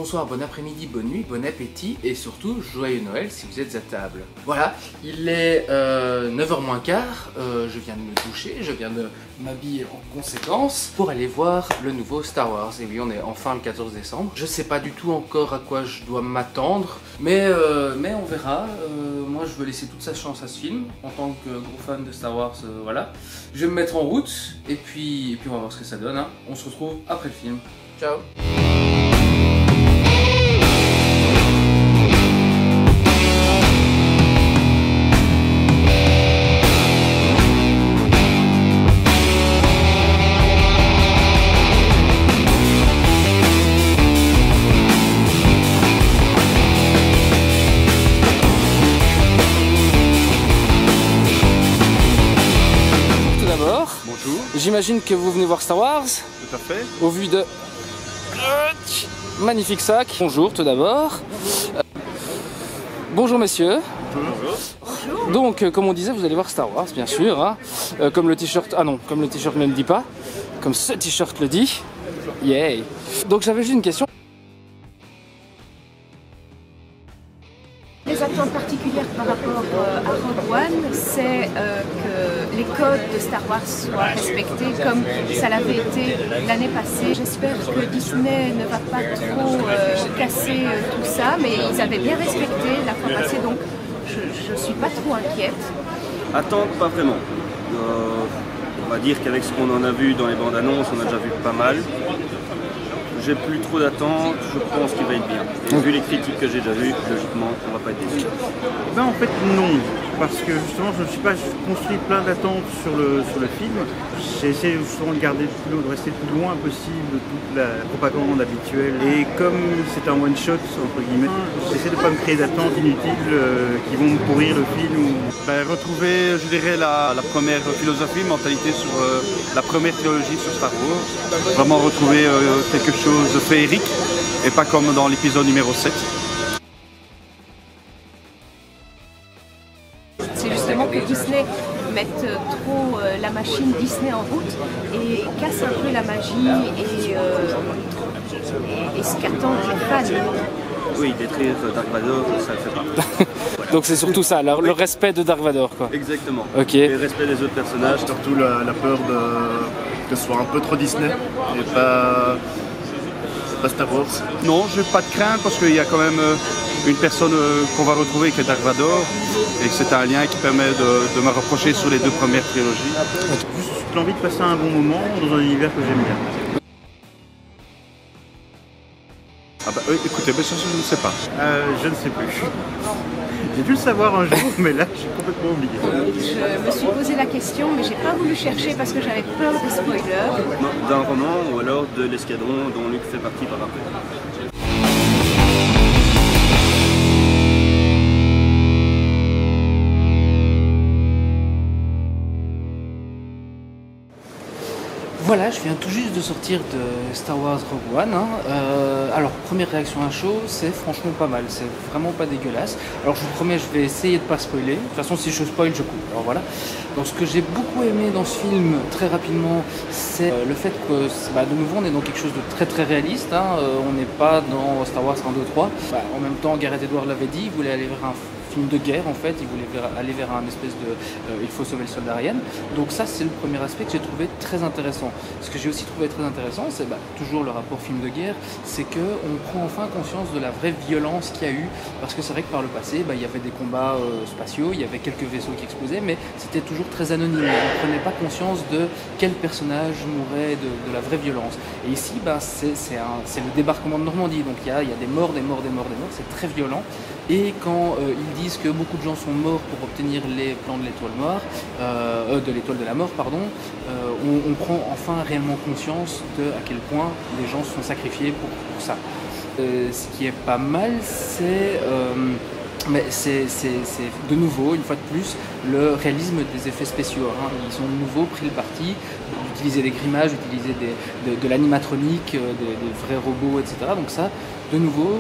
bonsoir, bon après-midi, bonne nuit, bon appétit et surtout joyeux Noël si vous êtes à table. Voilà, il est 9h moins quart, je viens de me doucher, je viens de m'habiller en conséquence pour aller voir le nouveau Star Wars. Et oui, on est enfin le 14 décembre. Je sais pas du tout encore à quoi je dois m'attendre, mais on verra. Moi je veux laisser toute sa chance à ce film, en tant que gros fan de Star Wars, voilà. Je vais me mettre en route et puis on va voir ce que ça donne, hein. On se retrouve après le film. Ciao. Bonjour. J'imagine que vous venez voir Star Wars. Tout à fait. Au vu de... magnifique sac. Bonjour tout d'abord. Bonjour messieurs. Bonjour. Donc comme on disait, vous allez voir Star Wars bien sûr, hein. Comme le t-shirt... Ah non, comme le t-shirt ne le dit pas. Comme ce t-shirt le dit. Yay. Donc j'avais juste une question. Les attentes particulières par rapport à Rogue One, c'est que les codes de Star Wars soient respectés comme ça l'avait été l'année passée. J'espère que Disney ne va pas trop casser tout ça, mais ils avaient bien respecté la fois passée, donc je ne suis pas trop inquiète. Attente, pas vraiment. On va dire qu'avec ce qu'on en a vu dans les bandes annonces, on a déjà vu pas mal. J'ai plus trop d'attentes, je pense qu'il va être bien. Et vu les critiques que j'ai déjà vues, logiquement, on va pas être déçu. Ben en fait non, parce que justement je ne suis pas construit plein d'attentes sur le film. J'ai essayé justement de rester le plus loin possible de toute la propagande habituelle. Et comme c'est un one shot entre guillemets, j'essaie de ne pas me créer d'attentes inutiles qui vont me pourrir le film. Ben, retrouver, je dirais, la première philosophie, mentalité sur la première trilogie sur Star Wars. Vraiment retrouver quelque chose de féerique et pas comme dans l'épisode numéro 7. C'est justement que Disney mette trop la machine Disney en route et casse un peu la magie et ce qu'attendent les fans. Oui, détruire Dark Vador, ça le fait pas. Donc c'est surtout ça, le respect de Dark Vador quoi. Exactement. Ok. Et le respect des autres personnages. Surtout la peur que ce soit un peu trop Disney et pas Star Wars. Non, j'ai pas de crainte parce qu'il y a quand même une personne qu'on va retrouver qui est Dark Vador et que c'est un lien qui permet de me rapprocher sur les deux premières trilogies. Juste l'envie de passer un bon moment dans un univers que j'aime bien. Ah bah écoutez, ça je ne sais pas. Je ne sais plus. J'ai dû le savoir un jour, mais là j'ai complètement oublié. Je me suis posé la question, mais j'ai pas voulu chercher parce que j'avais peur des spoilers. Non, d'un roman ou alors de l'escadron dont Luke fait partie par après. Voilà, je viens tout juste de sortir de Star Wars Rogue One, hein. Alors, première réaction à chaud, c'est franchement pas mal, c'est vraiment pas dégueulasse. Alors je vous promets, je vais essayer de pas spoiler. De toute façon, si je spoil, je coupe. Alors voilà. Donc ce que j'ai beaucoup aimé dans ce film, très rapidement, c'est le fait que, de nouveau, on est dans quelque chose de très très réaliste, hein. On n'est pas dans Star Wars 1, 2, 3. En même temps, Gareth Edwards l'avait dit, il voulait aller vers un film de guerre en fait, il voulait aller vers un espèce de il faut sauver le soldat Ryan. Donc ça c'est le premier aspect que j'ai trouvé très intéressant. Ce que j'ai aussi trouvé très intéressant, c'est toujours le rapport film de guerre, c'est qu'on prend enfin conscience de la vraie violence qu'il y a eu, parce que c'est vrai que par le passé, il y avait des combats spatiaux, il y avait quelques vaisseaux qui explosaient, mais c'était toujours très anonyme, on ne prenait pas conscience de quel personnage mourait, de la vraie violence. Et ici, c'est le débarquement de Normandie, donc il y a des morts, c'est très violent. Et quand ils disent que beaucoup de gens sont morts pour obtenir les plans de l'étoile noire, de l'étoile de la mort, pardon, on prend enfin réellement conscience de à quel point les gens se sont sacrifiés pour ça. Ce qui est pas mal, c'est de nouveau, une fois de plus, le réalisme des effets spéciaux. Hein. Ils ont de nouveau pris le parti d'utiliser des grimages, d'utiliser de l'animatronique, des vrais robots, etc. Donc ça, de nouveau,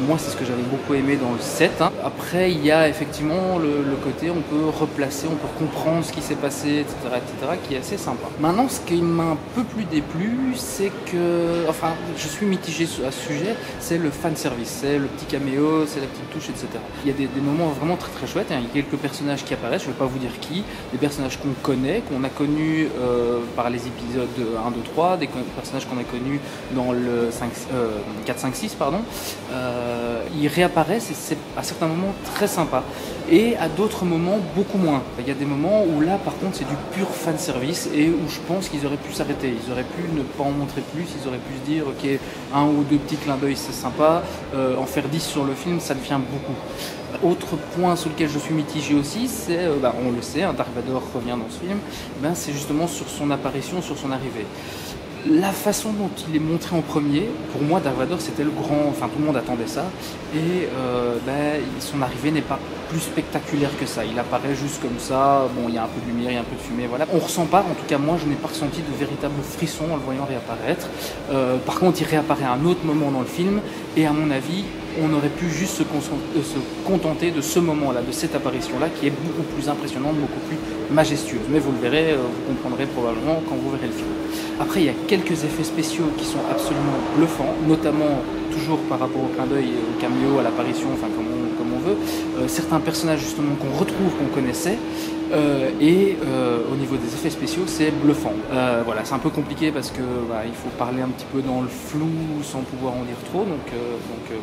moi c'est ce que j'avais beaucoup aimé dans le 7. Hein. Après, il y a effectivement le côté, on peut replacer, on peut comprendre ce qui s'est passé, etc., qui est assez sympa. Maintenant, ce qui m'a un peu plus déplu, c'est que, enfin, je suis mitigé à ce sujet, c'est le fan service, c'est le petit caméo, c'est la petite touche, etc. Il y a des moments vraiment très très chouettes, hein. Il y a quelques personnages qui apparaissent, je ne vais pas vous dire qui, des personnages qu'on connaît, qu'on a connus par les épisodes 1, 2, 3, des personnages qu'on a connus dans le 4, 5, 6, pardon. Ils réapparaissent et c'est à certains moments très sympa. Et à d'autres moments, beaucoup moins. Il y a des moments où là, par contre, c'est du pur fan service et où je pense qu'ils auraient pu s'arrêter. Ils auraient pu ne pas en montrer plus, ils auraient pu se dire, ok, 1 ou 2 petits clins d'œil, c'est sympa, en faire 10 sur le film, ça devient beaucoup. Autre point sur lequel je suis mitigé aussi, c'est, on le sait, hein, Dark Vador revient dans ce film, c'est justement sur son apparition, sur son arrivée. La façon dont il est montré en premier, pour moi, Dark Vador, c'était le grand... Enfin, tout le monde attendait ça. Et son arrivée n'est pas plus spectaculaire que ça. Il apparaît juste comme ça. Bon, il y a un peu de lumière, il y a un peu de fumée, voilà. On ressent pas, en tout cas, moi, je n'ai pas ressenti de véritable frisson en le voyant réapparaître. Par contre, il réapparaît à un autre moment dans le film. Et à mon avis, on aurait pu juste se contenter de ce moment-là, de cette apparition-là, qui est beaucoup plus impressionnante, beaucoup plus majestueuse. Mais vous le verrez, vous comprendrez probablement quand vous verrez le film. Après, il y a quelques effets spéciaux qui sont absolument bluffants, notamment toujours par rapport au clin d'œil, au cameo, à l'apparition, enfin comme on veut. Certains personnages justement qu'on retrouve, qu'on connaissait, et au niveau des effets spéciaux, c'est bluffant. Voilà, c'est un peu compliqué parce que il faut parler un petit peu dans le flou sans pouvoir en dire trop, donc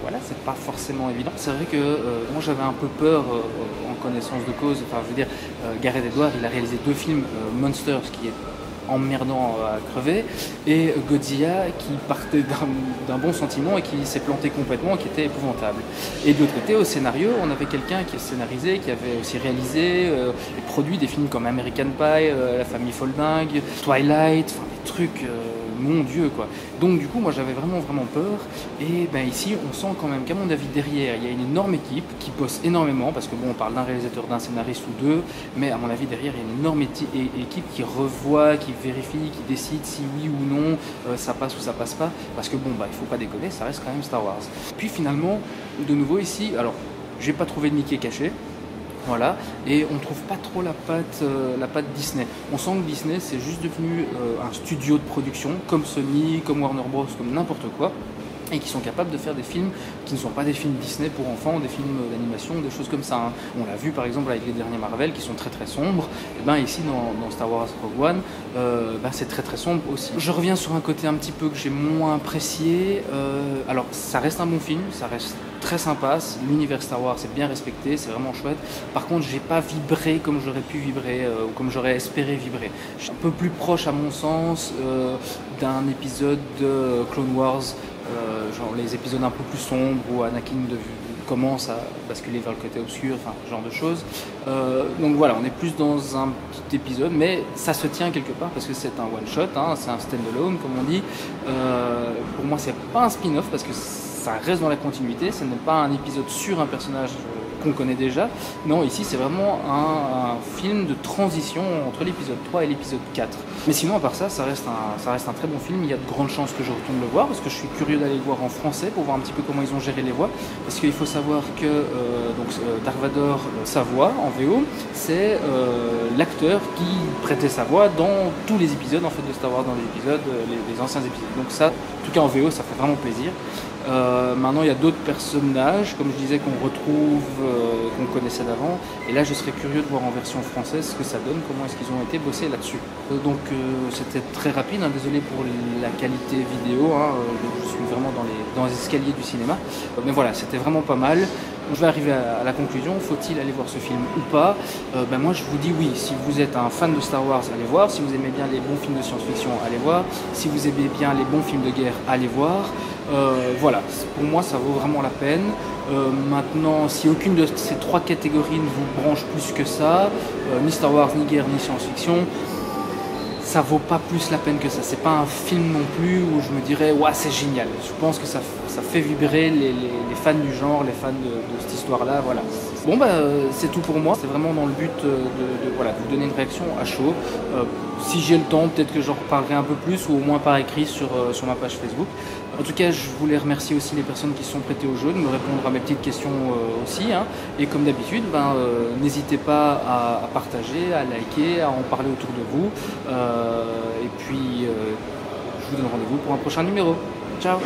voilà, c'est pas forcément évident. C'est vrai que moi j'avais un peu peur en connaissance de cause. Enfin, je veux dire, Gareth Edwards, il a réalisé 2 films, Monsters, qui est emmerdant à crever, et Godzilla qui partait d'un bon sentiment et qui s'est planté complètement, qui était épouvantable. Et de l'autre côté, au scénario, on avait quelqu'un qui a scénarisé, qui avait aussi réalisé et produit des films comme American Pie, La famille Folding, Twilight, enfin des trucs, mon Dieu quoi. Donc du coup, moi j'avais vraiment peur, et ici on sent quand même qu'à mon avis derrière, il y a une énorme équipe qui bosse énormément, parce que bon, on parle d'un réalisateur, d'un scénariste ou 2, mais à mon avis derrière il y a une énorme équipe qui revoit, qui vérifie, qui décide si oui ou non ça passe ou ça passe pas, parce que bon, il faut pas déconner, ça reste quand même Star Wars. Puis finalement, de nouveau ici, alors j'ai pas trouvé de Mickey caché. Voilà, et on ne trouve pas trop la patte Disney. On sent que Disney c'est juste devenu un studio de production, comme Sony, comme Warner Bros, comme n'importe quoi, et qui sont capables de faire des films qui ne sont pas des films Disney pour enfants, des films d'animation, des choses comme ça. Hein. On l'a vu par exemple avec les derniers Marvel qui sont très très sombres. Et ici dans Star Wars Rogue One, c'est très très sombre aussi. Je reviens sur un côté un petit peu que j'ai moins apprécié. Alors ça reste un bon film, ça reste très sympa, l'univers Star Wars est bien respecté, c'est vraiment chouette. Par contre, j'ai pas vibré comme j'aurais pu vibrer ou comme j'aurais espéré vibrer. Je suis un peu plus proche à mon sens d'un épisode de Clone Wars, genre les épisodes un peu plus sombres où Anakin commence à basculer vers le côté obscur, enfin ce genre de choses. Donc voilà, on est plus dans un petit épisode, mais ça se tient quelque part parce que c'est un one-shot, hein, c'est un stand-alone comme on dit. Pour moi, c'est pas un spin-off parce que ça reste dans la continuité, ce n'est pas un épisode sur un personnage qu'on connaît déjà. Non, ici c'est vraiment un film de transition entre l'épisode 3 et l'épisode 4. Mais sinon, à part ça, ça reste un très bon film. Il y a de grandes chances que je retourne le voir parce que je suis curieux d'aller le voir en français pour voir un petit peu comment ils ont géré les voix. Parce qu'il faut savoir que Dark Vador, sa voix en VO, c'est l'acteur qui prêtait sa voix dans tous les épisodes en fait, de Star Wars, dans les épisodes, les anciens épisodes. Donc ça, en tout cas en VO, ça fait vraiment plaisir. Maintenant, il y a d'autres personnages, comme je disais, qu'on retrouve, qu'on connaissait d'avant. Et là, je serais curieux de voir en version française ce que ça donne, comment est-ce qu'ils ont été bossés là-dessus. Donc, c'était très rapide, hein, désolé pour la qualité vidéo, hein, je suis vraiment dans les escaliers du cinéma. Mais voilà, c'était vraiment pas mal. Je vais arriver à la conclusion, faut-il aller voir ce film ou pas? Moi je vous dis oui, si vous êtes un fan de Star Wars, allez voir. Si vous aimez bien les bons films de science-fiction, allez voir. Si vous aimez bien les bons films de guerre, allez voir. Voilà, pour moi ça vaut vraiment la peine. Maintenant, si aucune de ces 3 catégories ne vous branche plus que ça, ni Star Wars, ni guerre, ni science-fiction, ça vaut pas plus la peine que ça. C'est pas un film non plus où je me dirais ouais c'est génial. Je pense que ça fait vibrer les fans du genre, les fans de cette histoire-là. Voilà. Bon c'est tout pour moi. C'est vraiment dans le but de vous donner une réaction à chaud. Si j'ai le temps, peut-être que j'en reparlerai un peu plus ou au moins par écrit sur ma page Facebook. En tout cas, je voulais remercier aussi les personnes qui se sont prêtées au jeu, de me répondre à mes petites questions aussi. Hein. Et comme d'habitude, n'hésitez pas à partager, à liker, à en parler autour de vous. Et puis, je vous donne rendez-vous pour un prochain numéro. Ciao!